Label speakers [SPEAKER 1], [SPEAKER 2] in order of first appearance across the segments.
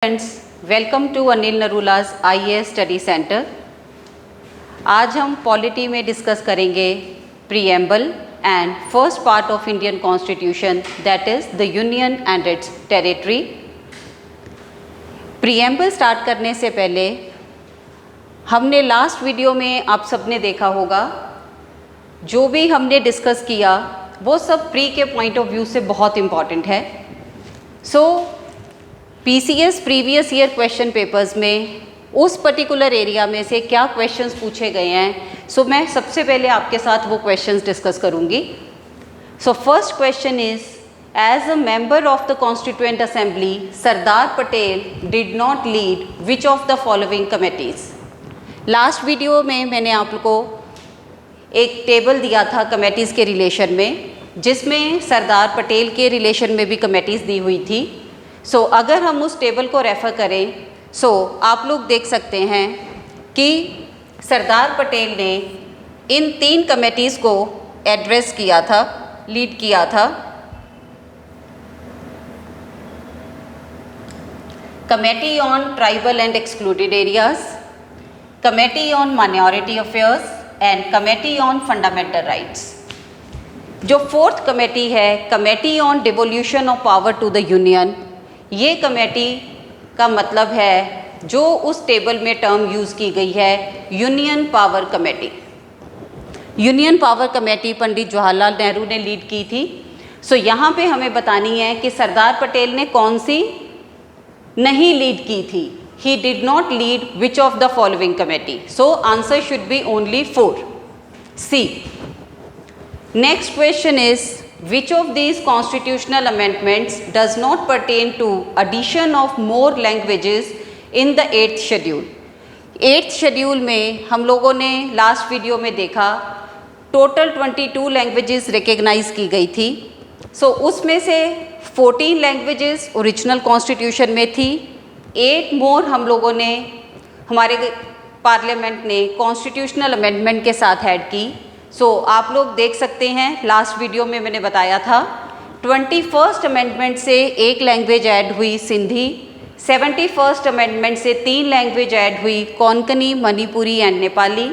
[SPEAKER 1] Friends, welcome to Anil Narula's IAS study centre. आज हम polity में डिस्कस करेंगे preamble and first part of Indian constitution, that is the union and its territory. Preamble start करने से पहले हमने लास्ट वीडियो में आप सबने देखा होगा, जो भी हमने डिस्कस किया वो सब प्री के पॉइंट ऑफ व्यू से बहुत इम्पॉर्टेंट है। PCS previous year question papers में उस पर्टिकुलर एरिया में से क्या क्वेश्चंस पूछे गए हैं, मैं सबसे पहले आपके साथ वो क्वेश्चंस डिस्कस करूंगी। First question is, as a member of the constituent assembly Sardar Patel did not lead which of the following committees. Last video में मैंने आप लोग को एक टेबल दिया था कमेटीज़ के रिलेशन में, जिसमें सरदार पटेल के रिलेशन में भी कमेटीज़ दी हुई थी। अगर हम उस टेबल को रेफ़र करें, आप लोग देख सकते हैं कि सरदार पटेल ने इन 3 कमेटीज़ को एड्रेस किया था, लीड किया था। Committee on tribal and excluded areas, committee on minority affairs and committee on fundamental rights. जो 4th कमेटी है, committee on devolution of power to the union, ये कमेटी का मतलब है जो उस टेबल में टर्म यूज़ की गई है, union power committee. Union power committee Pandit Jawaharlal Nehru ने लीड की थी। यहाँ पे हमें बतानी है कि सरदार पटेल ने कौन सी नहीं लीड की थी। He did not lead which of the following committee. Answer should be only 4, C. Next question is, which of these constitutional amendments does not pertain to addition of more languages in the 8th schedule। 8th schedule में हम लोगों ने last video में देखा total 22 languages recognise की गई थी। उसमें से 14 लैंग्वेजेस ओरिजिनल कॉन्स्टिट्यूशन में थी, 8 मोर हम लोगों ने, हमारे पार्लियामेंट ने कॉन्स्टिट्यूशनल अमेंडमेंट के साथ ऐड की। आप लोग देख सकते हैं, लास्ट वीडियो में मैंने बताया था 21st अमेंडमेंट से एक लैंग्वेज ऐड हुई सिंधी, 71st अमेंडमेंट से 3 लैंग्वेज ऐड हुई Konkani, Manipuri and Nepali,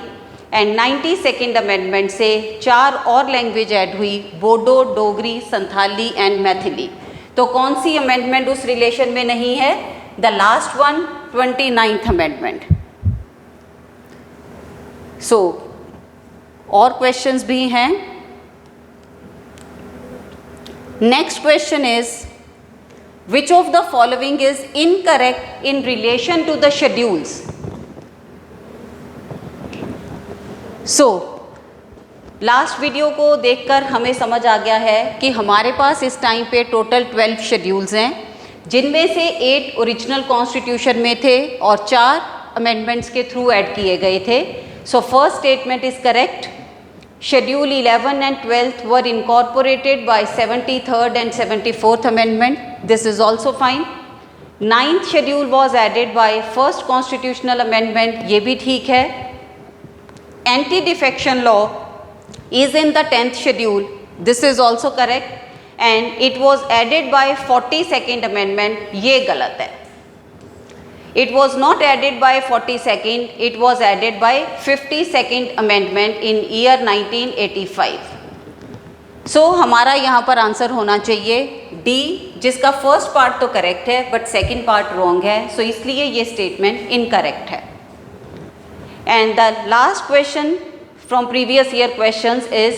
[SPEAKER 1] and 92nd amendment से 4 और लैंग्वेज ऐड हुई, बोडो, डोगरी, संथाली एंड मैथिली। कौन सी अमेंडमेंट उस रिलेशन में नहीं है? The last one, 29th amendment. और क्वेश्चंस भी हैं। Next question is, which of the following is incorrect in relation to the schedules. Last video को देखकर हमें समझ आ गया है कि हमारे पास इस टाइम पे टोटल 12 शेड्यूल्स हैं, जिनमें से 8 ओरिजिनल कॉन्स्टिट्यूशन में थे और 4 अमेंडमेंट्स के थ्रू ऐड किए गए थे। First statement is correct. Schedule 11 and 12th were incorporated by 73rd and 74th amendment. This is also fine. 9th schedule was added by first constitutional amendment. ये भी ठीक है। Anti-defection law is in the 10th schedule. This is also correct. And it was added by 42nd amendment. ये गलत है। It was not added by 42nd, it was added by 52nd amendment in year 1985। हमारा यहाँ पर answer होना चाहिए D, जिसका first part तो करेक्ट है बट सेकंड पार्ट रॉन्ग है, इसलिए ये स्टेटमेंट इनकरेक्ट है। And the last question from previous year questions is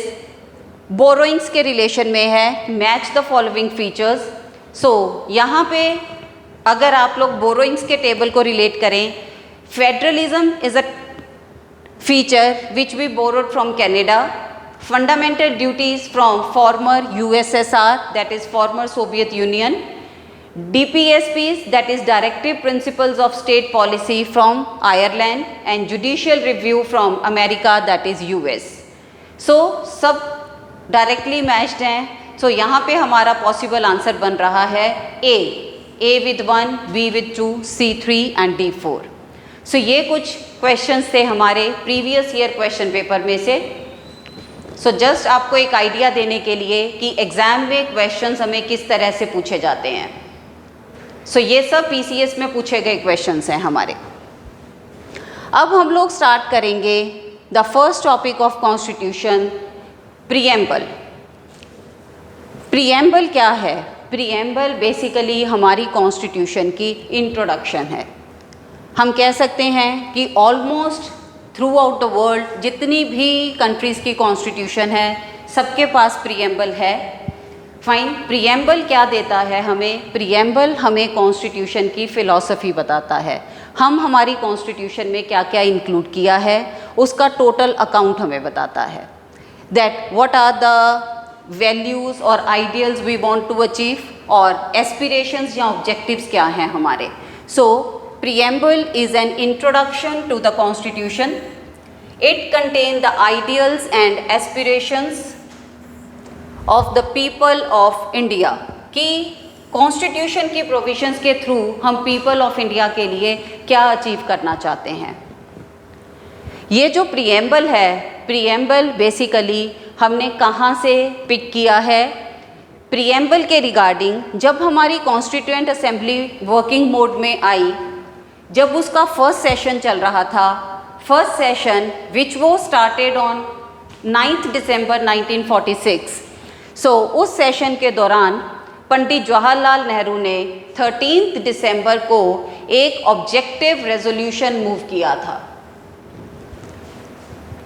[SPEAKER 1] borrowings के रिलेशन में है, मैच द फॉलोइंग फीचर्स। यहाँ पे अगर आप लोग बोरोइंग्स के टेबल को रिलेट करें, federalism is a feature which we borrowed from Canada, fundamental duties from former USSR, that is former Soviet union, DPSPs that is directive principles of state policy from Ireland, and judicial review from America, that is US. सब directly matched हैं। यहाँ पे हमारा possible answer बन रहा है A with 1, B with 2, C 3 and D 4। ये कुछ क्वेश्चंस थे हमारे प्रीवियस ईयर क्वेश्चन पेपर में से। जस्ट आपको एक आइडिया देने के लिए कि एग्ज़ाम में क्वेश्चंस हमें किस तरह से पूछे जाते हैं। सो ये सब PCS में पूछे गए क्वेश्चंस हैं हमारे। अब हम लोग स्टार्ट करेंगे the first topic of constitution, preamble. Preamble क्या है? प्रीएम्बल बेसिकली हमारी कॉन्स्टिट्यूशन की इंट्रोडक्शन है। हम कह सकते हैं कि almost through out the world जितनी भी कंट्रीज़ की कॉन्स्टिट्यूशन है सबके पास प्रीएम्बल है। फाइन, प्रीएम्बल क्या देता है हमें? प्रीएम्बल हमें कॉन्स्टिट्यूशन की फ़िलॉसफी बताता है, हम हमारी कॉन्स्टिट्यूशन में क्या क्या इंक्लूड किया है उसका टोटल अकाउंट हमें बताता है। That what are the values और ideals we want to achieve, और एस्पिरेशंस या ऑब्जेक्टिव्स क्या हैं हमारे। So preamble is an introduction to the constitution. It contain the ideals and aspirations of the people of India, कि constitution की provisions के through हम पीपल ऑफ इंडिया के लिए क्या अचीव करना चाहते हैं। ये जो प्रीएम्बल है, प्रीएम्बल बेसिकली हमने कहाँ से पिक किया है? प्रीएम्बल के रिगार्डिंग जब हमारी कॉन्स्टिट्यूएंट असेंबली वर्किंग मोड में आई, जब उसका फर्स्ट सेशन चल रहा था, फर्स्ट सेशन विच वो स्टार्टेड ऑन 9 दिसंबर 1946। सो उस सेशन के दौरान पंडित जवाहरलाल नेहरू ने 13 दिसंबर को एक ऑब्जेक्टिव रेजोल्यूशन मूव किया था।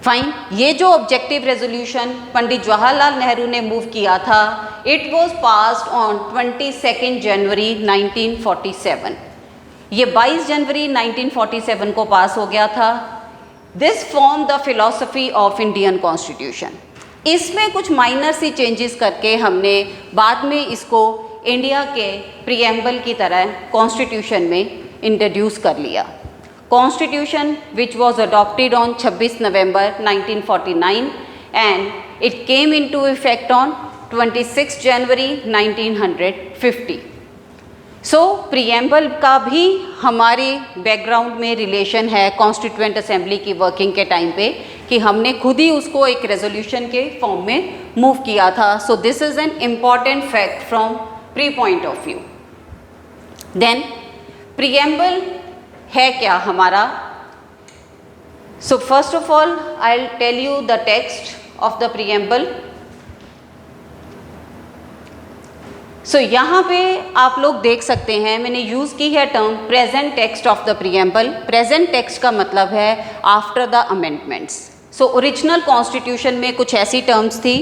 [SPEAKER 1] फाइन, ये जो ऑब्जेक्टिव रेजोल्यूशन पंडित जवाहरलाल नेहरू ने मूव किया था, इट वाज पास्ड ऑन 22 जनवरी 1947। ये 22 जनवरी 1947 को पास हो गया था। This form the philosophy of Indian constitution. इसमें कुछ माइनर सी चेंजेस करके हमने बाद में इसको इंडिया के प्रीएम्बल की तरह कॉन्स्टिट्यूशन में इंट्रोड्यूस कर लिया। Constitution which was adopted on 26 November 1949 and it came into effect on 26 January 1950। So preamble का भी हमारे बैकग्राउंड में रिलेशन है कॉन्स्टिट्यूएंट असेंबली की वर्किंग के टाइम पे, कि हमने खुद ही उसको एक रेजोल्यूशन के फॉर्म में मूव किया था। So this is an important fact from pre point of view. Then preamble है क्या हमारा? So first of all I will tell you the text of the preamble. So यहाँ पे आप लोग देख सकते हैं मैंने यूज़ की है term present text of the preamble. Present text का मतलब है after the amendments. So original constitution में कुछ ऐसी टर्म्स थी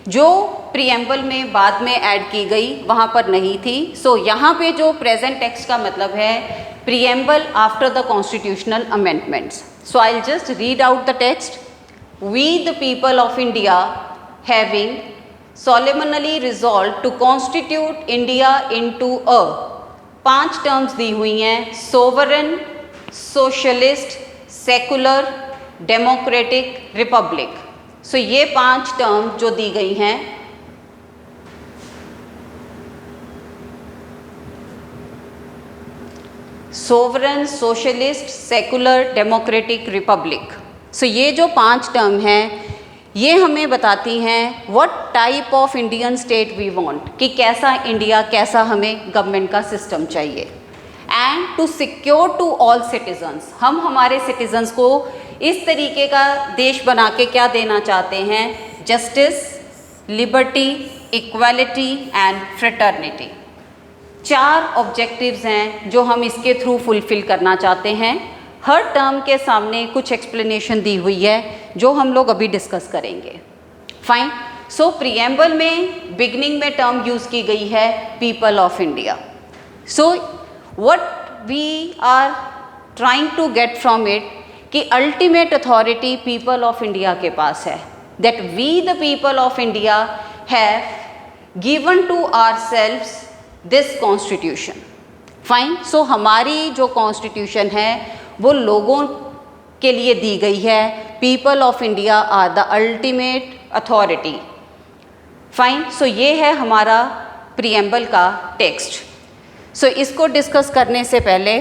[SPEAKER 1] जो प्रीएम्बल में बाद में ऐड की गई, वहाँ पर नहीं थी। सो यहाँ पे जो प्रेजेंट टेक्स्ट का मतलब है preamble after the constitutional amendments. So I will just read out the text. We the people of India having solemnly resolved to constitute India into a, 5 terms दी हुई हैं, sovereign, socialist, secular, democratic, republic। सो ये 5 term जो दी गई हैं, sovereign, socialist, secular, democratic, republic। सो ये जो 5 term हैं ये हमें बताती हैं what type of Indian state we want, कि कैसा इंडिया, कैसा हमें गवर्नमेंट का सिस्टम चाहिए। And to secure to all citizens, हम हमारे सिटीजन्स को इस तरीके का देश बना के क्या देना चाहते हैं? Justice, liberty, equality and fraternity. 4 objectives हैं जो हम इसके थ्रू फुलफिल करना चाहते हैं। हर टर्म के सामने कुछ एक्सप्लेनेशन दी हुई है जो हम लोग अभी डिस्कस करेंगे। फाइन, सो प्रीएम्बल में बिगनिंग में टर्म यूज़ की गई है people of India. So what we are trying to get from it, कि ultimate authority people of India के पास है। That we the people of India have given to ourselves this constitution. Fine, so हमारी जो constitution है वो लोगों के लिए दी गई है। People of India are the ultimate authority. Fine, so ये है हमारा प्रीएम्बल का टेक्स्ट। सो इसको डिस्कस करने से पहले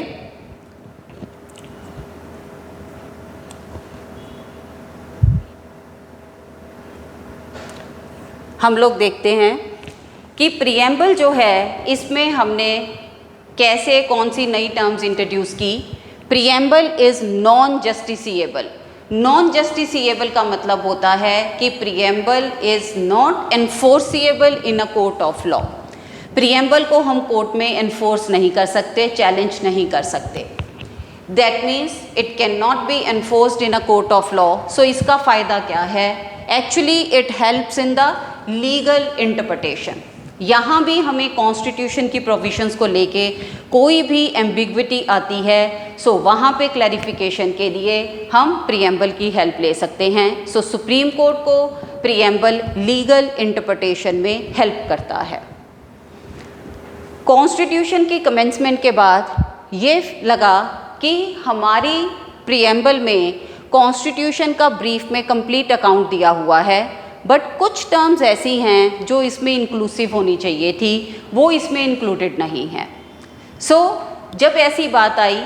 [SPEAKER 1] हम लोग देखते हैं कि प्रीएम्बल जो है इसमें हमने कैसे कौन सी नई टर्म्स इंट्रोड्यूस की? Preamble is non justiciable. Non justiciable का मतलब होता है कि preamble is not enforceable in a court of law. Preamble को हम कोर्ट में एनफोर्स नहीं कर सकते, चैलेंज नहीं कर सकते। That means it can not be enforced in a court of law. So इसका फ़ायदा क्या है? Actually it helps in the legal interpretation. यहाँ भी हमें कॉन्स्टिट्यूशन की प्रोविजंस को लेके कोई भी एम्बिग्विटी आती है, सो वहाँ पे क्लैरिफिकेशन के लिए हम प्रीएम्बल की हेल्प ले सकते हैं। सो सुप्रीम कोर्ट को प्रीएम्बल लीगल इंटरप्रिटेशन में हेल्प करता है। कॉन्स्टिट्यूशन की कमेंसमेंट के बाद ये लगा कि हमारी प्रीएम्बल में कॉन्स्टिट्यूशन का ब्रीफ में कंप्लीट अकाउंट दिया हुआ है, बट कुछ टर्म्स ऐसी हैं जो इसमें इंक्लूसिव होनी चाहिए थी, वो इसमें इंक्लूडेड नहीं है। सो जब ऐसी बात आई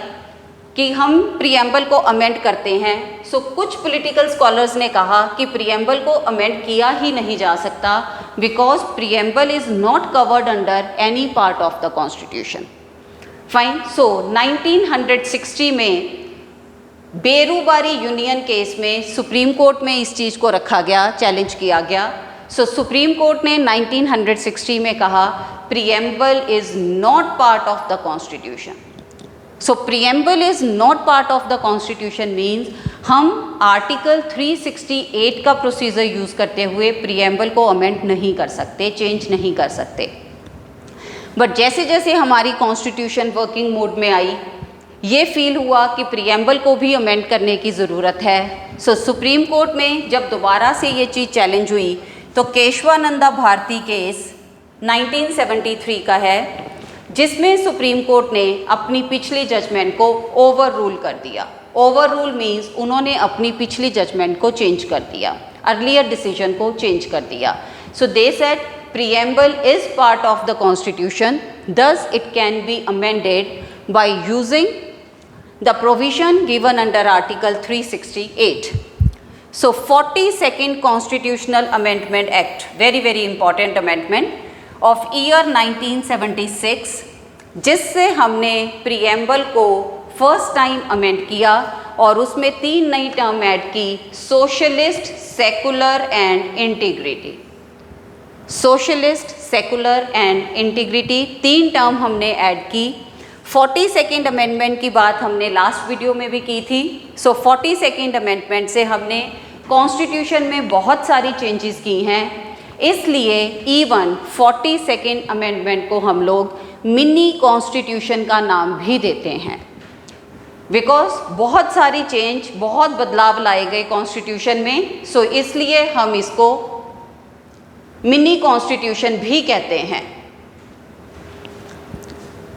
[SPEAKER 1] कि हम प्रीएम्बल को अमेंड करते हैं, सो कुछ पॉलिटिकल स्कॉलर्स ने कहा कि प्रीएम्बल को अमेंड किया ही नहीं जा सकता because preamble is not covered under any part of the constitution. Fine. So 1960 में बेरूबारी यूनियन केस में सुप्रीम कोर्ट में इस चीज़ को रखा गया, चैलेंज किया गया। सो सुप्रीम कोर्ट ने 1960 में कहा preamble is not part of the constitution. So preamble is not part of the constitution means हम आर्टिकल 368 का प्रोसीजर यूज़ करते हुए प्रीएम्बल को अमेंड नहीं कर सकते, चेंज नहीं कर सकते। बट जैसे जैसे हमारी कॉन्स्टिट्यूशन वर्किंग मोड में आई, ये फील हुआ कि प्रीएम्बल को भी अमेंड करने की ज़रूरत है। सो सुप्रीम कोर्ट में जब दोबारा से ये चीज़ चैलेंज हुई तो केशवानंदा भारती केस 1973 का है, जिसमें सुप्रीम कोर्ट ने अपनी पिछली जजमेंट को ओवर रूल कर दिया। ओवर रूल मीन्स उन्होंने अपनी पिछली जजमेंट को चेंज कर दिया, अर्लियर डिसीजन को चेंज कर दिया। So they said preamble is part of the constitution, thus it can be amended by using the provision given under Article 368. So 42nd Constitutional Amendment Act, very very important amendment of year 1976, जिससे हमने preamble को first time amend किया और उसमें 3 नई term add की, socialist, secular and integrity. Socialist, secular and integrity 3 term हमने add की। 42nd अमेंडमेंट की बात हमने लास्ट वीडियो में भी की थी। सो 42nd अमेंडमेंट से हमने कॉन्स्टिट्यूशन में बहुत सारी चेंजेस की हैं, इसलिए इवन 42nd अमेंडमेंट को हम लोग मिनी कॉन्स्टिट्यूशन का नाम भी देते हैं, बिकॉज बहुत सारी चेंज, बहुत बदलाव लाए गए कॉन्स्टिट्यूशन में। सो इसलिए हम इसको मिनी कॉन्स्टिट्यूशन भी कहते हैं।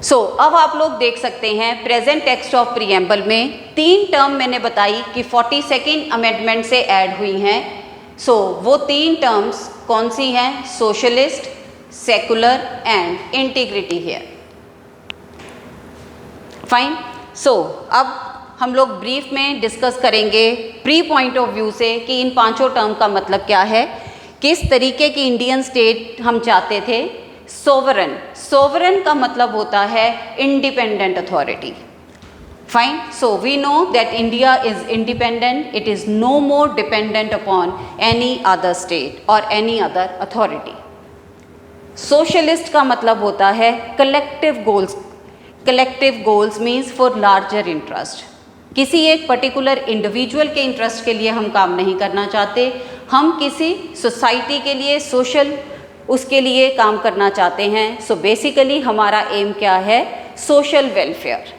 [SPEAKER 1] सो अब आप लोग देख सकते हैं प्रेजेंट टेक्स्ट ऑफ प्रीएम्बल में 3 टर्म मैंने बताई कि 42nd अमेंडमेंट से ऐड हुई हैं। सो वो 3 टर्म्स कौन सी हैं? सोशलिस्ट, सेकुलर एंड इंटीग्रिटी है। फाइन। सो अब हम लोग ब्रीफ में डिस्कस करेंगे प्री पॉइंट ऑफ व्यू से कि इन 5 टर्म का मतलब क्या है, किस तरीके की इंडियन स्टेट हम चाहते थे। सोवरन, सोवरन का मतलब होता है independent authority. Fine. So we know that India is independent, it is no more dependent upon any other state और एनी अदर अथॉरिटी। सोशलिस्ट का मतलब होता है collective goals. Collective goals means for larger interest. किसी एक particular individual के interest के लिए हम काम नहीं करना चाहते, हम किसी सोसाइटी के लिए, सोशल उसके लिए काम करना चाहते हैं। सो बेसिकली हमारा एम क्या है? Social welfare.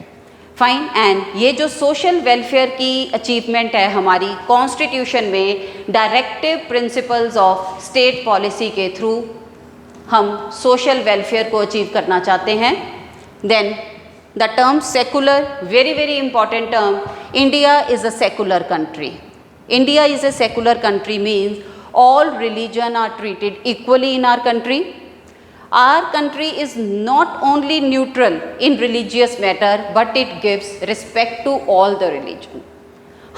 [SPEAKER 1] फाइन। एंड ये जो सोशल वेलफेयर की अचीवमेंट है हमारी कॉन्स्टिट्यूशन में directive principles of state policy के थ्रू हम सोशल वेलफेयर को अचीव करना चाहते हैं। Then the term secular, very very important term. India is a secular country. India is a secular country means all religion are treated equally in our country. Our country is not only neutral in religious matter but it gives respect to all the religion.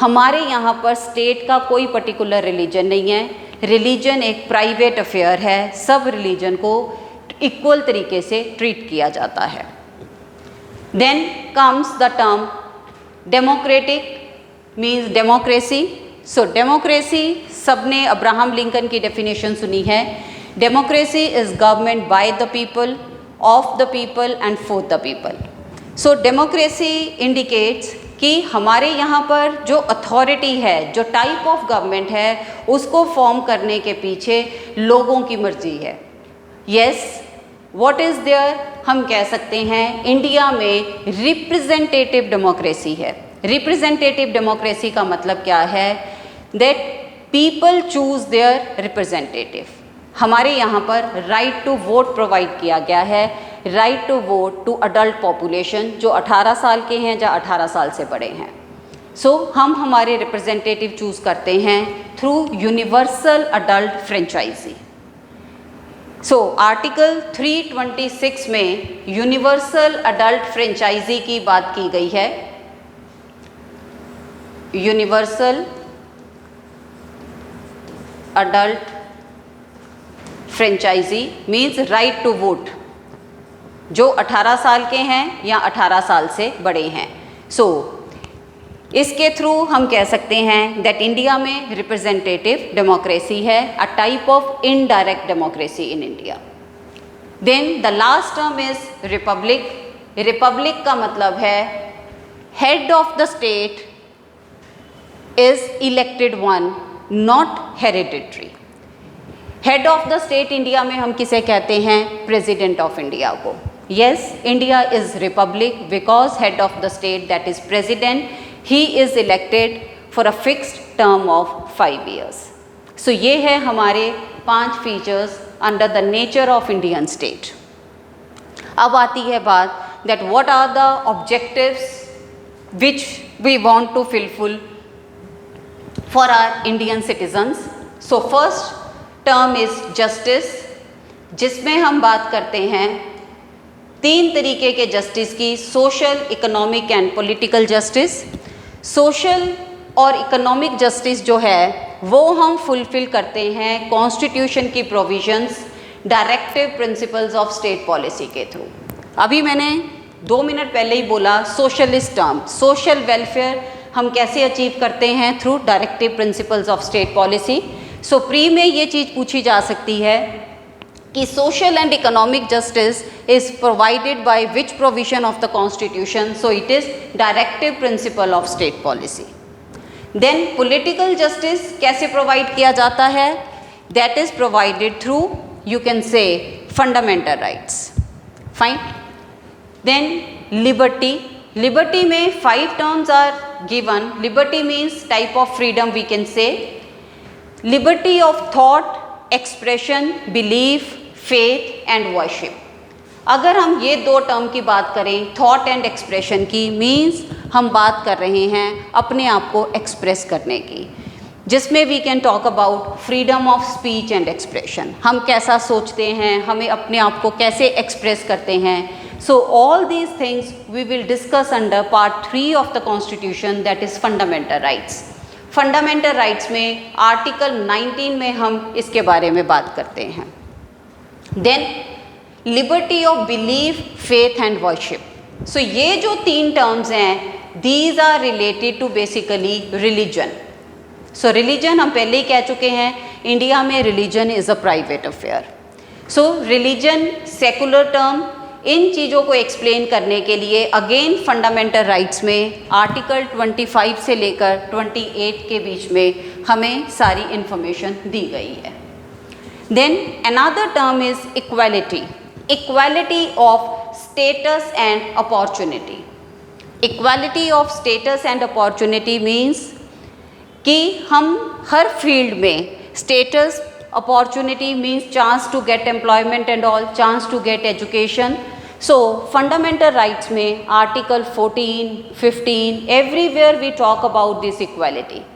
[SPEAKER 1] हमारे यहाँ पर state का कोई particular religion नहीं है, religion एक private affair है, सब रिलीजन को इक्वल तरीके से ट्रीट किया जाता है। Then comes the term democratic, means democracy. So democracy सबने अब्राहम लिंकन की डेफिनेशन सुनी है. Democracy is government by the people, of the people and for the people. So democracy indicates कि हमारे यहाँ पर जो अथॉरिटी है, जो टाइप ऑफ गवर्नमेंट है, उसको फॉर्म करने के पीछे लोगों की मर्जी है. यस, व्हाट इज़ देयर, हम कह सकते हैं इंडिया में रिप्रेजेंटेटिव डेमोक्रेसी है. रिप्रेजेंटेटिव डेमोक्रेसी का मतलब क्या है? That people choose their representative. हमारे यहाँ पर राइट टू वोट प्रोवाइड किया गया है. Right to vote to adult population जो 18 साल के हैं या 18 साल से बड़े हैं. सो हम हमारे रिप्रेजेंटेटिव चूज़ करते हैं through universal adult franchise. So article 326 में यूनिवर्सल अडल्ट फ्रेंचाइजी की बात की गई है. Universal adult franchise means right to vote, जो 18 साल के हैं या 18 साल से बड़े हैं. सो इसके थ्रू हम कह सकते हैं दैट इंडिया में रिप्रेजेंटेटिव डेमोक्रेसी है, a type of indirect democracy in India. Then the last term is republic. Republic का मतलब है head of the state is elected one, not hereditary. Head of the state India में हम किसे कहते हैं? प्रेसिडेंट ऑफ इंडिया को. Yes, India is republic because head of the state, that is president, he is elected for a fixed term of 5 years. So ये है हमारे 5 features under the nature of Indian state. अब आती है बात that what are the objectives which we want to fulfill for our Indian citizens. So first term is justice, जिसमें हम बात करते हैं 3 तरीके के जस्टिस की: social, economic and political justice. Social और इकोनॉमिक जस्टिस जो है वो हम फुलफिल करते हैं कॉन्स्टिट्यूशन की provisions, directive principles of state policy के थ्रू. अभी मैंने 2 मिनट पहले ही बोला सोशलिस्ट टर्म. सोशल वेलफेयर हम कैसे अचीव करते हैं? Through directive principles of state policy. So pre में ये चीज़ पूछी जा सकती है कि social and economic justice is provided by which provision of the constitution. So it is directive principle of state policy. Then political justice कैसे provide किया जाता है? That is provided through, you can say, fundamental rights. Fine. Then liberty. Liberty में 5 terms are given. Liberty means type of freedom, we can say. Liberty of thought, expression, belief, faith and worship. अगर हम ये 2 term की बात करें, thought and expression की, means हम बात कर रहे हैं अपने आप को एक्सप्रेस करने की, जिसमें we can talk about freedom of speech and expression. हम कैसा सोचते हैं, हमें अपने आप को कैसे एक्सप्रेस करते हैं. So all these things we will discuss under part 3 of the constitution, that is fundamental rights. Fundamental rights में आर्टिकल 19 में हम इसके बारे में बात करते हैं. Then liberty of belief, faith and worship. So ये जो 3 टर्म्स हैं, these are related to basically religion. So religion हम पहले ही कह चुके हैं, इंडिया में religion is a private affair. So religion secular term. इन चीज़ों को एक्सप्लेन करने के लिए अगेन फंडामेंटल राइट्स में आर्टिकल 25 से लेकर 28 के बीच में हमें सारी इन्फॉर्मेशन दी गई है. Then another term is equality. Equality of status and opportunity. Equality of status and opportunity means कि हम हर फील्ड में status, opportunity means chance to get employment and all, chance to get education. So fundamental rights में article 14, 15, everywhere we talk about this equality.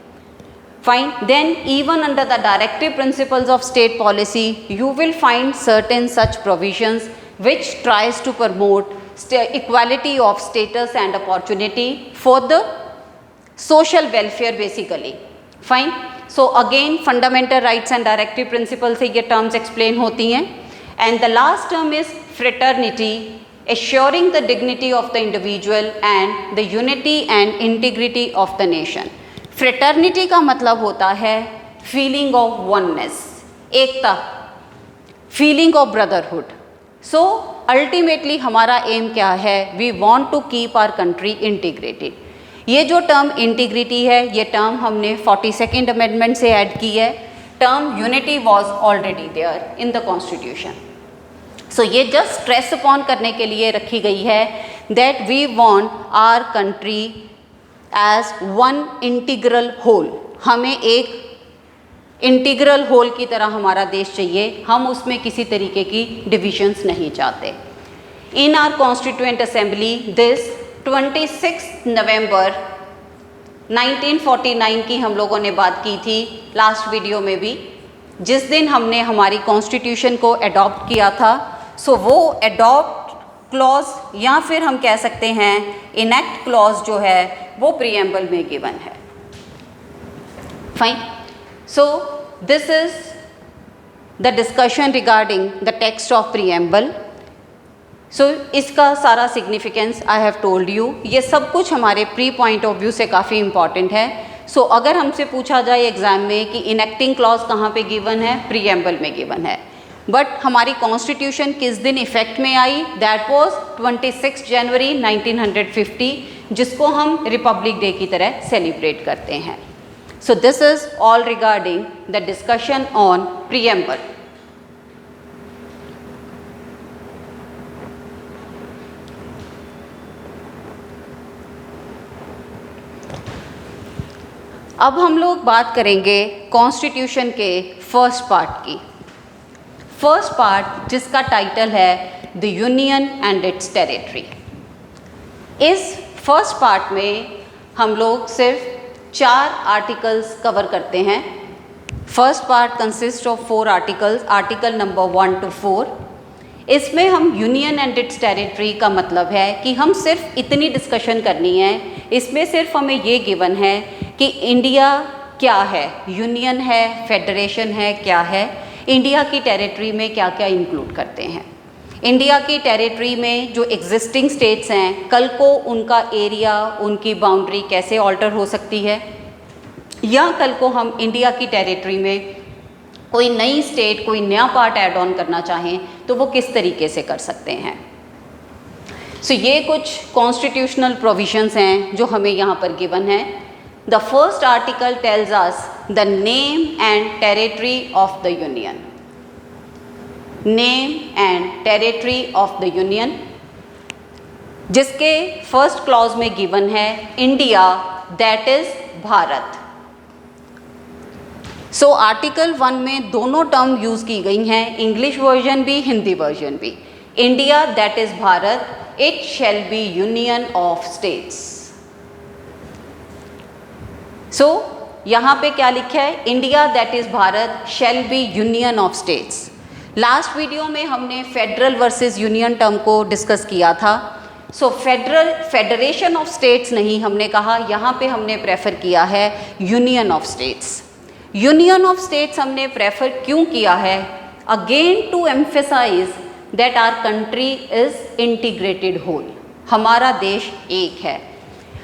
[SPEAKER 1] Fine. Then even under the directive principles of state policy, you will find certain such provisions which tries to promote equality of status and opportunity for the social welfare basically. Fine. So again fundamental rights and directive principles से ये terms explain होती हैं. And the last term is fraternity. assuring the dignity of the individual and the unity and integrity of the nation. Fraternity का मतलब होता है feeling of oneness, Ekta, feeling of brotherhood. So ultimately हमारा aim क्या है? We want to keep our country integrated. ये जो term integrity है, ये टर्म हमने 42nd अमेंडमेंट से ऐड की है. Term unity was already there in the constitution. So ये जस्ट स्ट्रेस अपॉन करने के लिए रखी गई है that we want our country as one integral whole. हमें एक इंटीग्रल होल की तरह हमारा देश चाहिए, हम उसमें किसी तरीके की डिविजन्स नहीं चाहते. In our constituent assembly this 26 November 1949 की हम लोगों ने बात की थी लास्ट वीडियो में भी, जिस दिन हमने हमारी कॉन्स्टिट्यूशन को अडॉप्ट किया था. सो वो अडॉप्ट क्लॉज या फिर हम कह सकते हैं इनैक्ट क्लॉज जो है वो प्रीएम्बल में गिवन है. Fine. So this is the discussion regarding the text of preamble. So इसका सारा significance I have told you. ये सब कुछ हमारे प्री पॉइंट ऑफ व्यू से काफ़ी इंपॉर्टेंट है. सो अगर हमसे पूछा जाए एग्जाम में कि इनेक्टिंग क्लॉज कहाँ पे गिवन है, प्रीएम्बल में गिवन है. बट हमारी कॉन्स्टिट्यूशन किस दिन इफेक्ट में आई? दैट वाज 26 जनवरी 1950, जिसको हम रिपब्लिक डे की तरह सेलिब्रेट करते हैं. So this is all regarding the discussion on preamble. अब हम लोग बात करेंगे कॉन्स्टिट्यूशन के फर्स्ट पार्ट की. फर्स्ट पार्ट जिसका टाइटल है the union and its territory. इस फर्स्ट पार्ट में हम लोग सिर्फ 4 आर्टिकल्स कवर करते हैं. First part consist of 4 articles, article number 1 to 4. इसमें हम यूनियन एंड इट्स टेरिटरी का मतलब है कि हम सिर्फ इतनी डिस्कशन करनी है. इसमें सिर्फ हमें ये गिवन है कि इंडिया क्या है, यूनियन है, फेडरेशन है, क्या है, इंडिया की टेरिटरी में क्या क्या इंक्लूड करते हैं. इंडिया की टेरिटरी में जो एग्जिस्टिंग स्टेट्स हैं, कल को उनका एरिया, उनकी बाउंड्री कैसे ऑल्टर हो सकती है, या कल को हम इंडिया की टेरिटरी में कोई नई स्टेट, कोई नया पार्ट ऐड ऑन करना चाहें तो वो किस तरीके से कर सकते हैं. सो ये कुछ कॉन्स्टिट्यूशनल प्रोविजंस हैं जो हमें यहाँ पर गिवन है. The first article tells us the name and territory of the union. Name and territory of the union, जिसके फर्स्ट क्लॉज में गिवन है India, that is Bharat. So article 1 में दोनों टर्म यूज की गई हैं, इंग्लिश वर्जन भी, हिंदी वर्जन भी. India that is Bharat, it shall be union of states. So यहाँ पे क्या लिखा है? India that is Bharat shall be union of states. Last video में हमने फेडरल वर्सेस यूनियन टर्म को डिस्कस किया था. सो फेडरेशन ऑफ स्टेट्स नहीं हमने कहा, यहाँ पे हमने प्रेफर किया है union of states. Union of states हमने प्रेफर क्यों किया है? Again to emphasize that our country is integrated whole. हमारा देश एक है,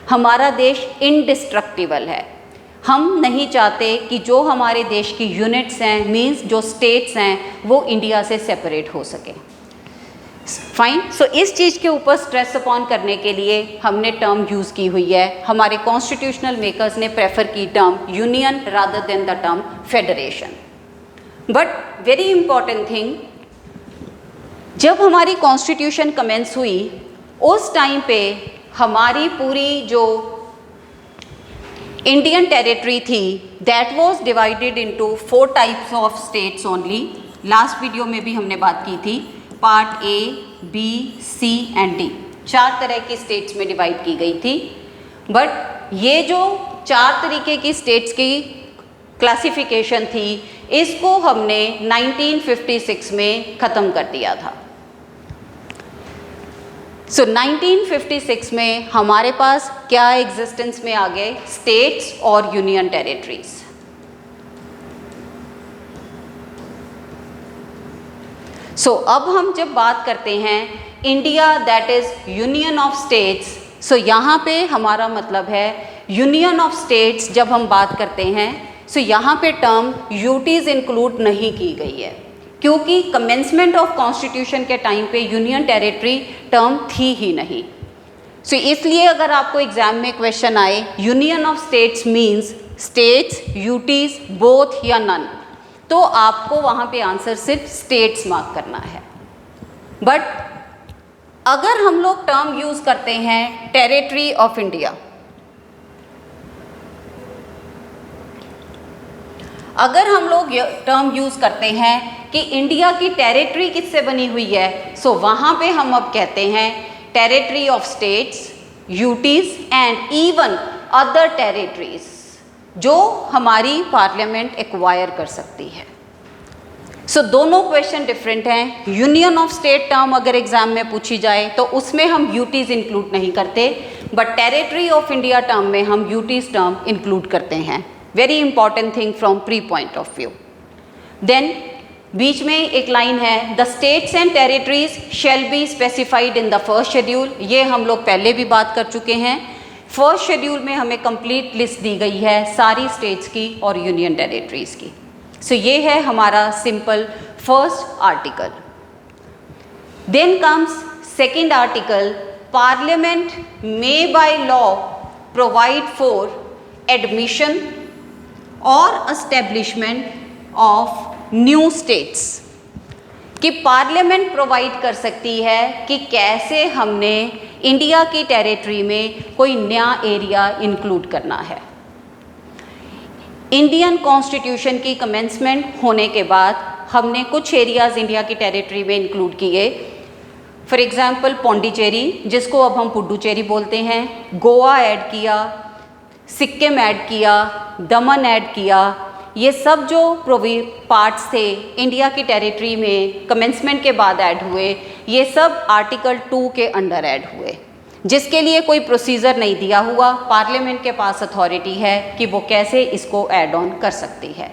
[SPEAKER 1] हमारा देश इनडिस्ट्रक्टिबल है. हम नहीं चाहते कि जो हमारे देश की यूनिट्स हैं, मींस जो स्टेट्स हैं, वो इंडिया से सेपरेट हो सके. फाइन. सो इस चीज़ के ऊपर स्ट्रेस अपॉन करने के लिए हमने टर्म यूज़ की हुई है. हमारे कॉन्स्टिट्यूशनल मेकर्स ने प्रेफर की term union rather than the term federation. But very important thing, जब हमारी कॉन्स्टिट्यूशन कमेंस हुई उस टाइम पे हमारी पूरी जो इंडियन टेरिटरी थी that was divided into 4 types of states only. Last video में भी हमने बात की थी. Part A, B, C and D, 4 तरह की स्टेट्स में डिवाइड की गई थी. बट ये जो 4 तरीके की स्टेट्स की क्लासिफिकेशन थी, इसको हमने 1956 में ख़त्म कर दिया था. सो 1956 में हमारे पास क्या एग्जिस्टेंस में आ गए? स्टेट्स और यूनियन टेरिटरीज. सो अब हम जब बात करते हैं India that is union of states. So यहाँ पे हमारा मतलब है यूनियन ऑफ स्टेट्स। जब हम बात करते हैं सो यहाँ पे टर्म यूटीज इंक्लूड नहीं की गई है, क्योंकि कमेंसमेंट ऑफ कॉन्स्टिट्यूशन के टाइम पे यूनियन टेरिटरी टर्म थी ही नहीं। सो इसलिए अगर आपको एग्जाम में क्वेश्चन आए union of states means states, UTs, both या नन, तो आपको वहाँ पे आंसर सिर्फ स्टेट्स मार्क करना है। बट अगर हम लोग टर्म यूज़ करते हैं टेरिटरी ऑफ इंडिया, अगर हम लोग टर्म यूज़ करते हैं कि इंडिया की टेरिटरी किससे बनी हुई है, सो वहाँ पे हम अब कहते हैं territory of states, UTs and even other territories जो हमारी पार्लियामेंट एक्वायर कर सकती है। सो दोनों क्वेश्चन डिफरेंट हैं। यूनियन ऑफ स्टेट टर्म अगर एग्जाम में पूछी जाए तो उसमें हम यूटीज इंक्लूड नहीं करते, but territory of India term में हम यूटीज टर्म इंक्लूड करते हैं। Very important thing from pre point of view. Then बीच में एक लाइन है, the states and territories shall be specified in the first schedule. ये हम लोग पहले भी बात कर चुके हैं। फर्स्ट शेड्यूल में हमें कंप्लीट लिस्ट दी गई है सारी स्टेट्स की और यूनियन टेरिटरीज की। सो ये है हमारा simple first article. Then comes second article, parliament may by law provide for admission और एस्टेब्लिशमेंट ऑफ न्यू स्टेट्स, कि पार्लियामेंट प्रोवाइड कर सकती है कि कैसे हमने इंडिया की टेरिटरी में कोई नया एरिया इंक्लूड करना है। इंडियन कॉन्स्टिट्यूशन की कमेंसमेंट होने के बाद हमने कुछ एरियाज़ इंडिया की टेरिटरी में इंक्लूड किए। फॉर एग्ज़ाम्पल पौंडीचेरी, जिसको अब हम पुडुचेरी बोलते हैं, गोवा ऐड किया, सिक्किम ऐड किया, दमन ऐड किया। ये सब जो पार्ट्स थे इंडिया की टेरिटरी में कमेंसमेंट के बाद ऐड हुए, ये सब आर्टिकल 2 के अंडर ऐड हुए, जिसके लिए कोई प्रोसीजर नहीं दिया हुआ। पार्लियामेंट के पास अथॉरिटी है कि वो कैसे इसको ऐड ऑन कर सकती है।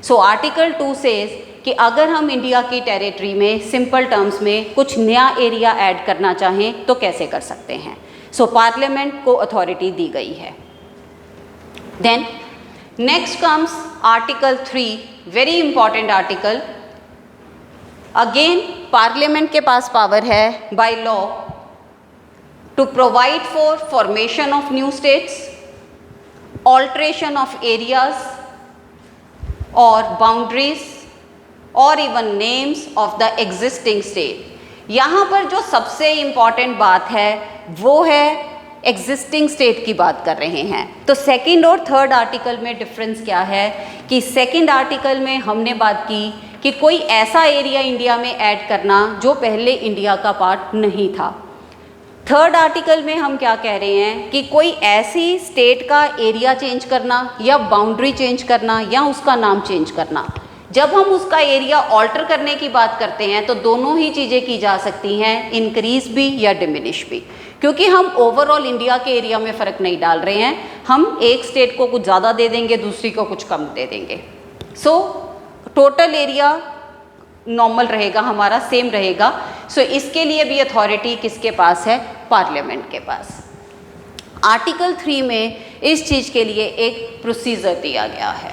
[SPEAKER 1] सो आर्टिकल 2 सेज कि अगर हम इंडिया की टेरिटरी में सिंपल टर्म्स में कुछ नया एरिया ऐड करना चाहें तो कैसे कर सकते हैं। सो पार्लियामेंट को अथॉरिटी दी गई है। Then next comes article 3, very important article. Again parliament के पास पावर है by law to provide for formation of new states, alteration of areas और बाउंड्रीज और even names of the existing state. यहाँ पर जो सबसे इम्पॉर्टेंट बात है वो है एग्जिस्टिंग स्टेट की बात कर रहे हैं। तो सेकंड और थर्ड आर्टिकल में डिफरेंस क्या है कि सेकंड आर्टिकल में हमने बात की कि कोई ऐसा एरिया इंडिया में ऐड करना जो पहले इंडिया का पार्ट नहीं था। थर्ड आर्टिकल में हम क्या कह रहे हैं कि कोई ऐसी स्टेट का एरिया चेंज करना या बाउंड्री चेंज करना या उसका नाम चेंज करना। जब हम उसका एरिया ऑल्टर करने की बात करते हैं तो दोनों ही चीज़ें की जा सकती हैं, इंक्रीज भी या डिमिनिश भी, क्योंकि हम ओवरऑल इंडिया के एरिया में फ़र्क नहीं डाल रहे हैं। हम एक स्टेट को कुछ ज़्यादा दे देंगे, दूसरी को कुछ कम दे देंगे। सो टोटल एरिया नॉर्मल रहेगा, हमारा सेम रहेगा। सो इसके लिए भी अथॉरिटी किसके पास है? पार्लियामेंट के पास। आर्टिकल 3 में इस चीज़ के लिए एक प्रोसीजर दिया गया है।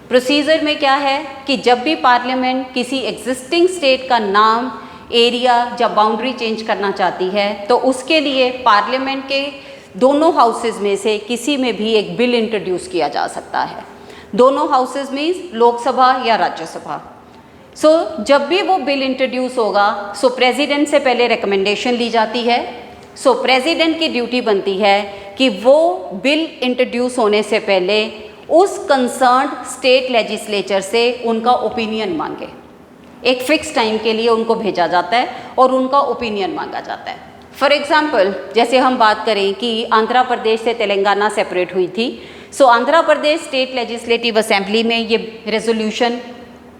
[SPEAKER 1] प्रोसीजर में क्या है कि जब भी पार्लियामेंट किसी एग्जिस्टिंग स्टेट का नाम, एरिया या बाउंड्री चेंज करना चाहती है तो उसके लिए पार्लियामेंट के दोनों हाउसेज में से किसी में भी एक बिल इंट्रोड्यूस किया जा सकता है। दोनों हाउसेज मीन्स लोकसभा या राज्यसभा। सो जब भी वो बिल इंट्रोड्यूस होगा सो प्रेसिडेंट से पहले रिकमेंडेशन ली जाती है। सो प्रेसिडेंट की ड्यूटी बनती है कि वो बिल इंट्रोड्यूस होने से पहले उस कंसर्न्ड स्टेट लेजिस्लेचर से उनका ओपिनियन मांगे। एक फिक्स टाइम के लिए उनको भेजा जाता है और उनका ओपिनियन मांगा जाता है। फॉर एग्जांपल जैसे हम बात करें कि आंध्र प्रदेश से तेलंगाना सेपरेट हुई थी, सो Andhra Pradesh state legislative assembly में ये रेजोल्यूशन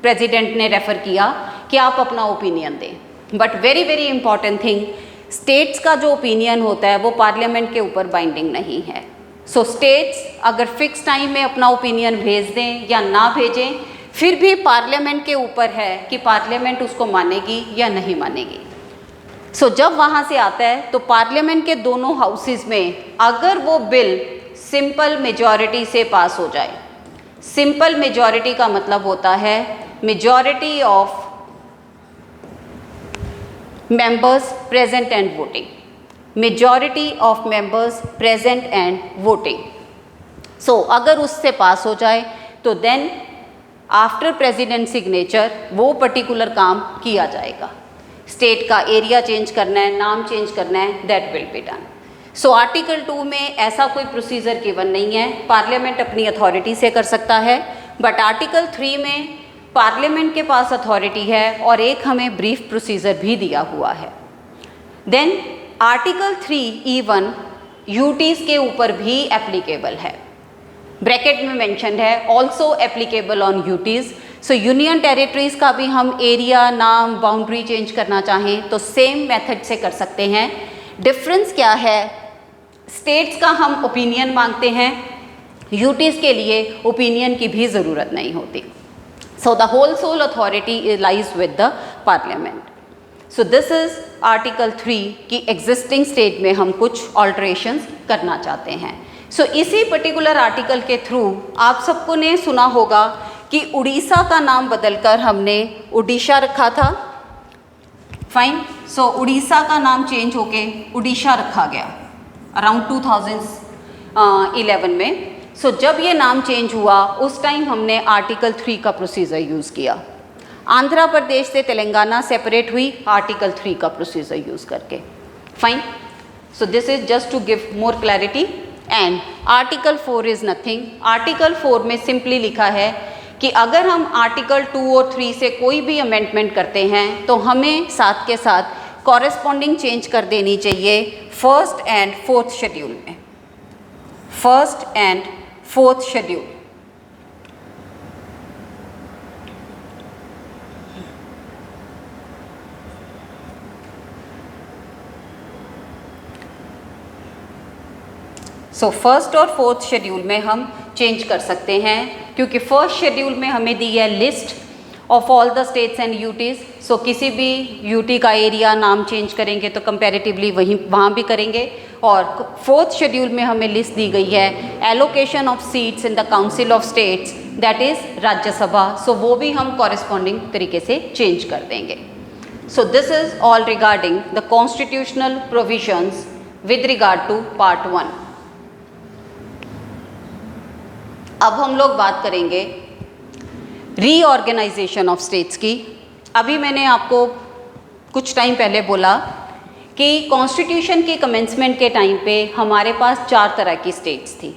[SPEAKER 1] प्रेसिडेंट ने रेफ़र किया कि आप अपना ओपिनियन दें। But very very important thing, states का जो ओपिनियन होता है वो पार्लियामेंट के ऊपर बाइंडिंग नहीं है। सो स्टेट्स अगर फिक्स टाइम में अपना ओपिनियन भेज दें या ना भेजें, फिर भी पार्लियामेंट के ऊपर है कि पार्लियामेंट उसको मानेगी या नहीं मानेगी। सो जब वहाँ से आता है तो पार्लियामेंट के दोनों हाउसेस में अगर वो बिल सिंपल मेजॉरिटी से पास हो जाए, सिंपल मेजॉरिटी का मतलब होता है majority of members present and voting, majority of members present and voting. So अगर उससे पास हो जाए तो देन आफ्टर प्रेसिडेंट सिग्नेचर वो पर्टिकुलर काम किया जाएगा। स्टेट का एरिया चेंज करना है, नाम चेंज करना है, that will be done. So article 2 में ऐसा कोई प्रोसीजर गिवन नहीं है, पार्लियामेंट अपनी अथॉरिटी से कर सकता है, बट आर्टिकल 3 में पार्लियामेंट के पास अथॉरिटी है और एक हमें ब्रीफ प्रोसीजर भी दिया हुआ है। देन आर्टिकल 3E1 यूटीज़ के ऊपर भी एप्लीकेबल है, ब्रैकेट में मेंशन है also applicable on UTs. So union territories का भी हम एरिया, नाम, बाउंड्री चेंज करना चाहें तो सेम मेथड से कर सकते हैं। डिफरेंस क्या है, स्टेट्स का हम ओपिनियन मांगते हैं, यूटीज़ के लिए ओपिनियन की भी ज़रूरत नहीं होती। So the whole sole authority lies with the parliament. So this is article 3 कि existing state में हम कुछ alterations करना चाहते हैं। So इसी particular article के through आप सबको ने सुना होगा कि उड़ीसा का नाम बदलकर हमने उड़ीसा रखा था। फाइन, सो उड़ीसा का नाम चेंज होके उड़ीसा रखा गया अराउंड 2011 में। सो जब ये नाम चेंज हुआ उस टाइम हमने आर्टिकल 3 का प्रोसीजर यूज़ किया। आंध्र प्रदेश से तेलंगाना सेपरेट हुई आर्टिकल 3 का प्रोसीजर यूज़ करके। Fine, so this is just to give more clarity. And article 4 is nothing. Article 4 में सिंपली लिखा है कि अगर हम आर्टिकल 2 और 3 से कोई भी अमेंडमेंट करते हैं तो हमें साथ के साथ कॉरेस्पॉन्डिंग चेंज कर देनी चाहिए फर्स्ट एंड फोर्थ शेड्यूल में, first and fourth schedule. So first और फोर्थ शेड्यूल में हम चेंज कर सकते हैं क्योंकि फर्स्ट शेड्यूल में हमें दी है list of all the states and UTs. So किसी भी यूटी का एरिया, नाम चेंज करेंगे तो कंपैरेटिवली वहाँ भी करेंगे। और फोर्थ शेड्यूल में हमें लिस्ट दी गई है allocation of seats in the council of states, that is Rajya Sabha. So वो भी हम कॉरेस्पॉन्डिंग तरीके से चेंज कर देंगे। So this is all regarding the constitutional provisions with regard to part 1। अब हम लोग बात करेंगे रीऑर्गेनाइजेशन ऑफ स्टेट्स की। अभी मैंने आपको कुछ टाइम पहले बोला कि कॉन्स्टिट्यूशन के कमेंसमेंट के टाइम पे हमारे पास 4 तरह की स्टेट्स थी।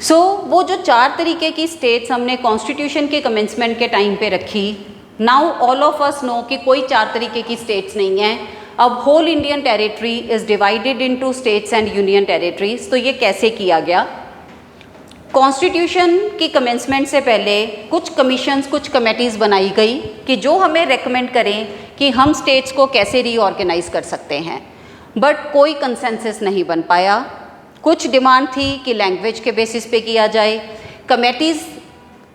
[SPEAKER 1] सो वो जो 4 तरीके की स्टेट्स हमने कॉन्स्टिट्यूशन के कमेंसमेंट के टाइम पे रखी, now all of us know कि कोई 4 तरीके की स्टेट्स नहीं है। अब whole Indian territory is divided into states and union territories. तो ये कैसे किया गया, कॉन्स्टिट्यूशन की कमेंसमेंट से पहले कुछ कमीशंस, कुछ कमेटीज़ बनाई गई कि जो हमें रेकमेंड करें कि हम स्टेट्स को कैसे रीऑर्गेनाइज कर सकते हैं, बट कोई कंसेंसस नहीं बन पाया। कुछ डिमांड थी कि लैंग्वेज के बेसिस पे किया जाए, कमेटीज़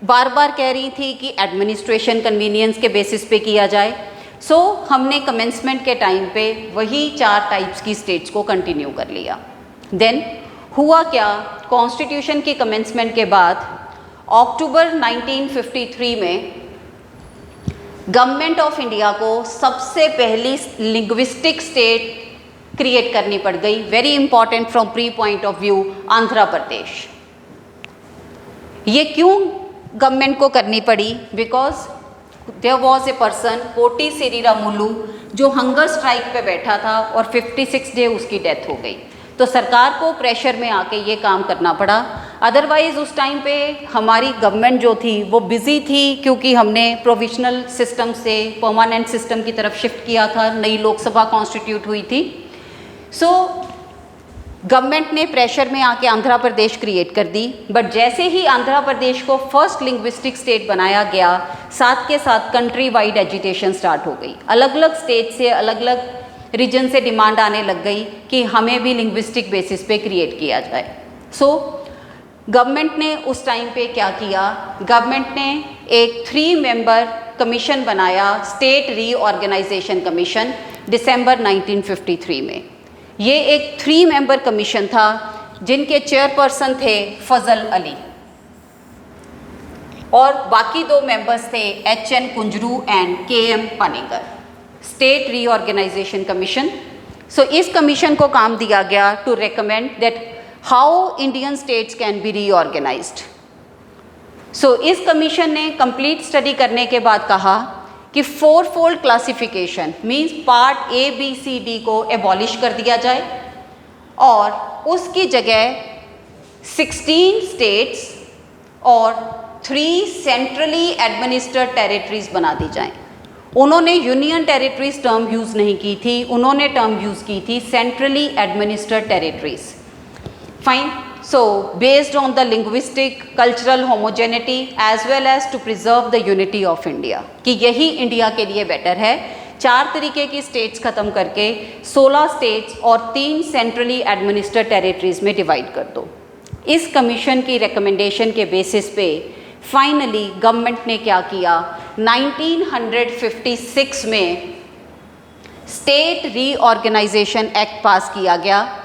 [SPEAKER 1] बार बार कह रही थी कि एडमिनिस्ट्रेशन कन्वीनियंस के बेसिस पे किया जाए। सो हमने कमेंसमेंट के टाइम पे वही 4 टाइप्स की स्टेट्स को कंटिन्यू कर लिया। देन हुआ क्या, कॉन्स्टिट्यूशन की कमेंसमेंट के बाद अक्टूबर 1953 में गवर्नमेंट ऑफ इंडिया को सबसे पहली लिंग्विस्टिक स्टेट क्रिएट करनी पड़ गई। Very important from pre point of view, Andhra Pradesh. ये क्यों गवर्नमेंट को करनी पड़ी, because there was a person Potti Sriramulu जो हंगर स्ट्राइक पे बैठा था और 56 डे उसकी डेथ हो गई। तो सरकार को प्रेशर में आके ये काम करना पड़ा। अदरवाइज़ उस टाइम पे हमारी गवर्नमेंट जो थी वो बिज़ी थी क्योंकि हमने प्रोविजनल सिस्टम से परमानेंट सिस्टम की तरफ शिफ्ट किया था, नई लोकसभा कॉन्स्टिट्यूट हुई थी। सो गवर्नमेंट ने प्रेशर में आके आंध्र प्रदेश क्रिएट कर दी। बट जैसे ही आंध्र प्रदेश को फर्स्ट लिंग्विस्टिक स्टेट बनाया गया, साथ के साथ कंट्री वाइड एजिटेशन स्टार्ट हो गई। अलग अलग स्टेट से, अलग अलग रीजन से डिमांड आने लग गई कि हमें भी लिंग्विस्टिक बेसिस पे क्रिएट किया जाए। सो गवर्नमेंट ने उस टाइम पे क्या किया, गवर्नमेंट ने एक 3 मेंबर कमीशन बनाया, स्टेट रीऑर्गेनाइजेशन कमीशन, दिसंबर 1953 में। ये एक 3 मेंबर कमीशन था जिनके चेयरपर्सन थे फजल अली और बाकी 2 मेंबर्स थे HN Kunzru and KM Panikkar, state reorganisation commission. So इस कमीशन को काम दिया गया to recommend that how Indian states can be reorganised. So इस कमीशन ने कंप्लीट स्टडी करने के बाद कहा कि 4-fold classification means part A, B, C, D को एबॉलिश कर दिया जाए और उसकी जगह 16 स्टेट्स और 3 सेंट्रली एडमिनिस्टर्ड टेरिटरीज बना दी जाएं। उन्होंने यूनियन टेरिटरीज टर्म यूज़ नहीं की थी, उन्होंने टर्म यूज़ की थी centrally administered territories. Fine. So based on the linguistic cultural homogeneity as well as to preserve the unity of India, कि यही इंडिया के लिए बेटर है। 4 तरीके की स्टेट्स ख़त्म करके 16 स्टेट्स और 3 सेंट्रली एडमिनिस्टर्ड टेरिटरीज में डिवाइड कर दो। इस कमीशन की रिकमेंडेशन के बेसिस पे फाइनली गवर्नमेंट ने क्या किया, 1956 में स्टेट रीऑर्गेनाइजेशन एक्ट पास किया गया।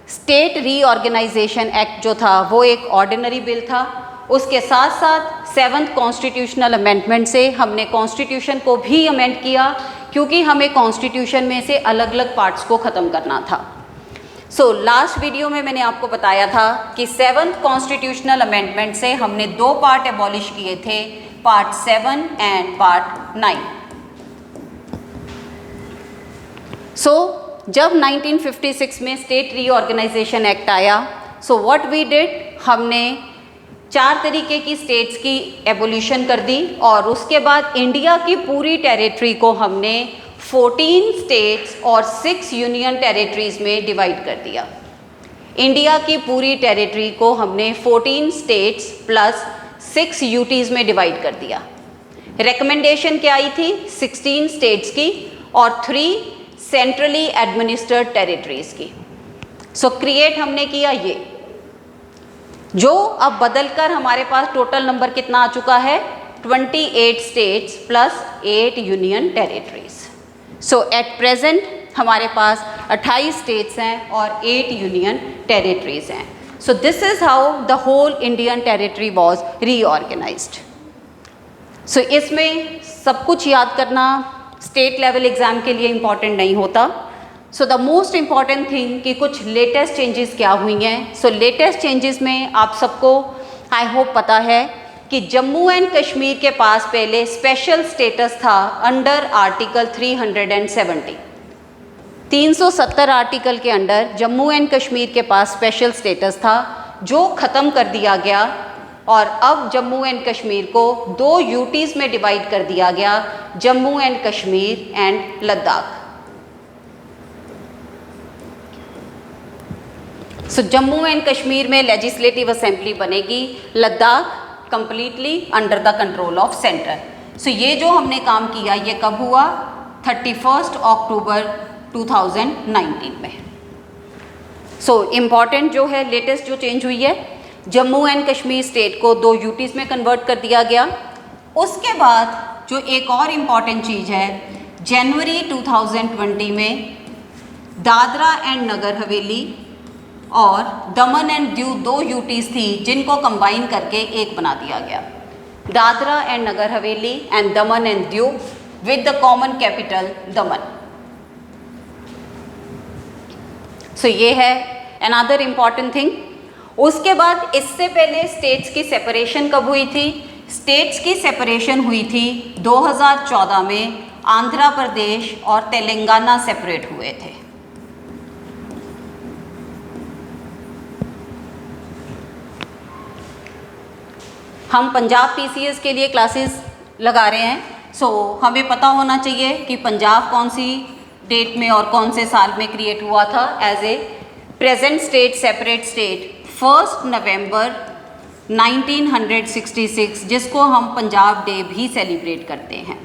[SPEAKER 1] स्टेट रीऑर्गेनाइजेशन एक्ट जो था वो एक ऑर्डिनरी बिल था। उसके साथ साथ 7th कॉन्स्टिट्यूशनल अमेंडमेंट से हमने कॉन्स्टिट्यूशन को भी अमेंड किया, क्योंकि हमें कॉन्स्टिट्यूशन में से अलग अलग पार्ट्स को ख़त्म करना था। सो लास्ट वीडियो में मैंने आपको बताया था कि 7th कॉन्स्टिट्यूशनल अमेंडमेंट से हमने 2 पार्ट एबॉलिश किए थे, पार्ट 7 एंड पार्ट 9। सो जब 1956 में स्टेट रीऑर्गेनाइजेशन एक्ट आया, सो व्हाट वी डिड, हमने 4 तरीके की स्टेट्स की एबोल्यूशन कर दी और उसके बाद इंडिया की पूरी टेरिटरी को हमने 14 स्टेट्स और 6 यूनियन टेरिटरीज में डिवाइड कर दिया। इंडिया की पूरी टेरिटरी को हमने 14 स्टेट्स प्लस 6 यूटीज़ में डिवाइड कर दिया। रिकमेंडेशन क्या आई थी, 16 स्टेट्स की और 3 सेंट्रली एडमिनिस्टर्ड टेरिटरीज की। सो क्रिएट हमने किया ये, जो अब बदलकर हमारे पास टोटल नंबर कितना आ चुका है, 28 states plus 8 union territories. So at present हमारे पास 28 स्टेट्स हैं और 8 यूनियन टेरिटरीज हैं। So this is how the whole Indian territory was reorganised. So इसमें सब कुछ याद करना स्टेट लेवल एग्ज़ाम के लिए इम्पॉर्टेंट नहीं होता। So the most important thing कि कुछ लेटेस्ट चेंजेस क्या हुई हैं। सो लेटेस्ट चेंजेस में आप सबको आई होप पता है कि जम्मू एंड कश्मीर के पास पहले स्पेशल स्टेटस था अंडर आर्टिकल 370। 370 आर्टिकल के अंडर जम्मू एंड कश्मीर के पास स्पेशल स्टेटस था, जो ख़त्म कर दिया गया और अब जम्मू एंड कश्मीर को 2 यूटीज़ में डिवाइड कर दिया गया, Jammu and Kashmir and Ladakh. So Jammu and Kashmir में लेजिस्लेटिव असेंबली बनेगी, Ladakh completely under the control of centre. So ये जो हमने काम किया ये कब हुआ, 31 अक्टूबर 2019 में। सो इम्पॉर्टेंट जो है लेटेस्ट जो चेंज हुई है, जम्मू एंड कश्मीर स्टेट को 2 यूटीज़ में कन्वर्ट कर दिया गया। उसके बाद जो एक और इम्पॉर्टेंट चीज़ है, जनवरी 2020 में दादरा एंड नगर हवेली और दमन एंड दीव 2 यूटीज़ थी, जिनको कंबाइन करके एक बना दिया गया, Dadra and Nagar Haveli and Daman and Diu with the common capital दमन। सो ये है अनदर इम्पॉर्टेंट थिंग। उसके बाद इससे पहले स्टेट्स की सेपरेशन कब हुई थी, स्टेट्स की सेपरेशन हुई थी 2014 में, आंध्र प्रदेश और तेलंगाना सेपरेट हुए थे। हम पंजाब पीसीएस के लिए क्लासेस लगा रहे हैं। सो हमें पता होना चाहिए कि पंजाब कौन सी डेट में और कौन से साल में क्रिएट हुआ था as a present state separate state, 1 November 1966, जिसको हम पंजाब डे भी सेलिब्रेट करते हैं।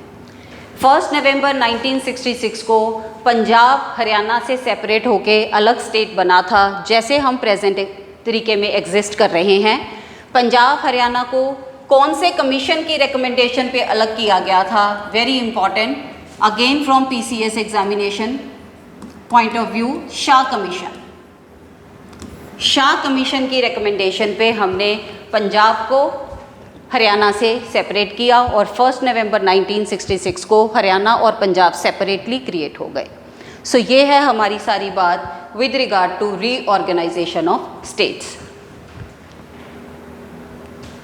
[SPEAKER 1] 1 नवंबर 1966 को पंजाब हरियाणा से सेपरेट होके अलग स्टेट बना था, जैसे हम प्रेजेंट तरीके में एग्जिस्ट कर रहे हैं। पंजाब हरियाणा को कौन से कमीशन की रिकमेंडेशन पे अलग किया गया था, very important, again from PCS examination point of view, Shah commission. Shah commission की रिकमेंडेशन पे हमने पंजाब को हरियाणा से सेपरेट किया और 1 नवंबर 1966 को हरियाणा और पंजाब सेपरेटली क्रिएट हो गए। सो ये है हमारी सारी बात with regard to reorganization of states.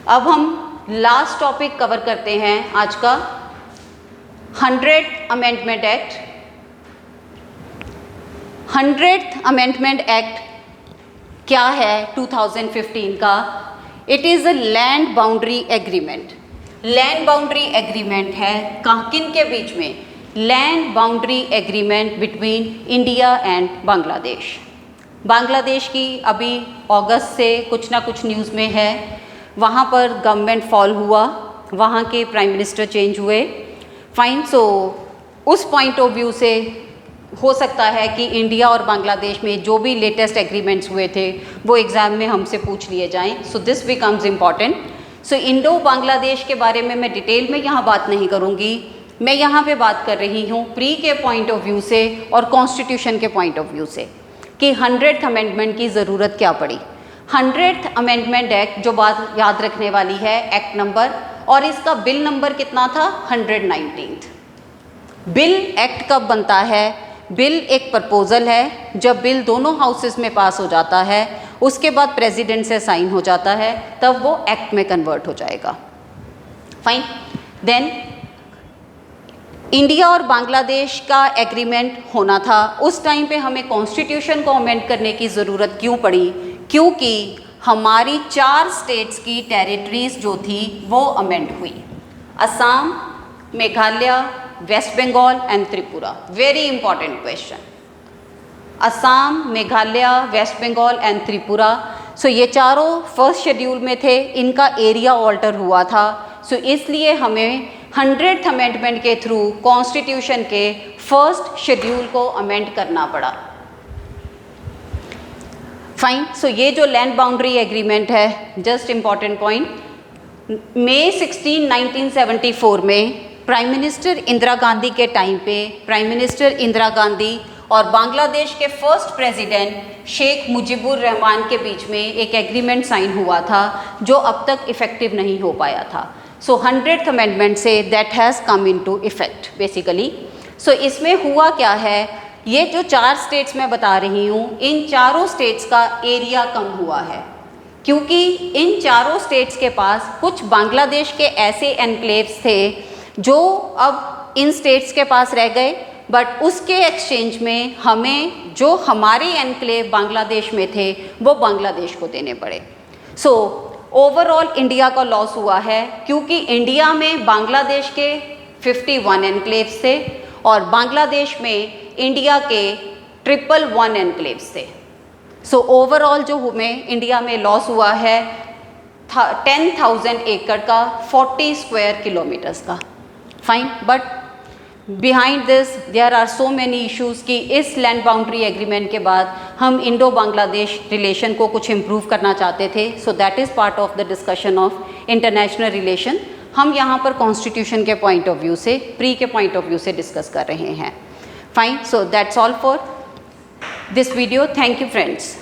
[SPEAKER 1] अब हम लास्ट टॉपिक कवर करते हैं आज का, 100th amendment act. 100th amendment act क्या है 2015 का? It is a land boundary agreement. Land boundary agreement है किन के बीच में? Land boundary agreement between India and Bangladesh. Bangladesh की अभी अगस्त से कुछ ना कुछ न्यूज़ में है, वहाँ पर गवर्नमेंट फॉल हुआ, वहाँ के प्राइम मिनिस्टर चेंज हुए। फाइन, सो उस पॉइंट ऑफ व्यू से हो सकता है कि इंडिया और बांग्लादेश में जो भी लेटेस्ट एग्रीमेंट्स हुए थे वो एग्ज़ाम में हमसे पूछ लिए जाएं। So this becomes important. So Indo Bangladesh के बारे में मैं डिटेल में यहाँ बात नहीं करूँगी, मैं यहाँ पे बात कर रही हूँ प्री के पॉइंट ऑफ व्यू से और कॉन्स्टिट्यूशन के पॉइंट ऑफ व्यू से कि 100th अमेंडमेंट की ज़रूरत क्या पड़ी। 100th अमेंडमेंट एक्ट, जो बात याद रखने वाली है, एक्ट नंबर और इसका बिल नंबर कितना था? 119th। बिल एक्ट कब बनता है? बिल एक प्रपोजल है, जब बिल दोनों हाउसेस में पास हो जाता है उसके बाद प्रेसिडेंट से साइन हो जाता है, तब वो एक्ट में कन्वर्ट हो जाएगा। फाइन, देन इंडिया और बांग्लादेश का एग्रीमेंट होना था। उस टाइम पे हमें कॉन्स्टिट्यूशन को अमेंड करने की ज़रूरत क्यों पड़ी? क्योंकि हमारी 4 स्टेट्स की टेरिटरीज जो थी वो अमेंड हुई, Assam, Meghalaya, West Bengal and Tripura. Very important question. Assam, Meghalaya, West Bengal and Tripura, so ये चारों फर्स्ट शेड्यूल में थे, इनका एरिया ऑल्टर हुआ था। सो इसलिए हमें 100th अमेंडमेंट के थ्रू कॉन्स्टिट्यूशन के फर्स्ट शेड्यूल को अमेंड करना पड़ा। फाइन, सो ये जो लैंड बाउंड्री एग्रीमेंट है, जस्ट इम्पॉर्टेंट पॉइंट, मई 16, 1974 में प्राइम मिनिस्टर इंदिरा गांधी के टाइम पे प्राइम मिनिस्टर इंदिरा गांधी और बांग्लादेश के first president Sheikh Mujibur Rahman के बीच में एक एग्रीमेंट साइन हुआ था जो अब तक इफ़ेक्टिव नहीं हो पाया था। सो 100th अमेंडमेंट से that has come into effect basically. So इसमें हुआ क्या है, ये जो 4 स्टेट्स मैं बता रही हूँ, इन चारों स्टेट्स का एरिया कम हुआ है क्योंकि इन चारों स्टेट्स के पास कुछ बांग्लादेश के ऐसे एनक्लेव्स थे जो अब इन स्टेट्स के पास रह गए, बट उसके एक्सचेंज में हमें जो हमारे एनक्लेव बांग्लादेश में थे वो बांग्लादेश को देने पड़े। सो ओवरऑल इंडिया का लॉस हुआ है क्योंकि इंडिया में बांग्लादेश के 51 एनक्लेव्स थे और बांग्लादेश में इंडिया के 111 एनक्लेव्स थे। सो ओवरऑल जो हमें इंडिया में लॉस हुआ है 10,000 एकड़ का, 40 स्क्वायर किलोमीटर्स का। Fine, but behind this there are so many issues कि इस लैंड बाउंड्री एग्रीमेंट के बाद हम इंडो बांग्लादेश रिलेशन को कुछ इम्प्रूव करना चाहते थे। So that is part of the discussion of international relation. हम यहाँ पर कॉन्स्टिट्यूशन के पॉइंट ऑफ व्यू से, प्री के पॉइंट ऑफ व्यू से डिस्कस कर रहे हैं। Fine, so that's all for this video. Thank you friends.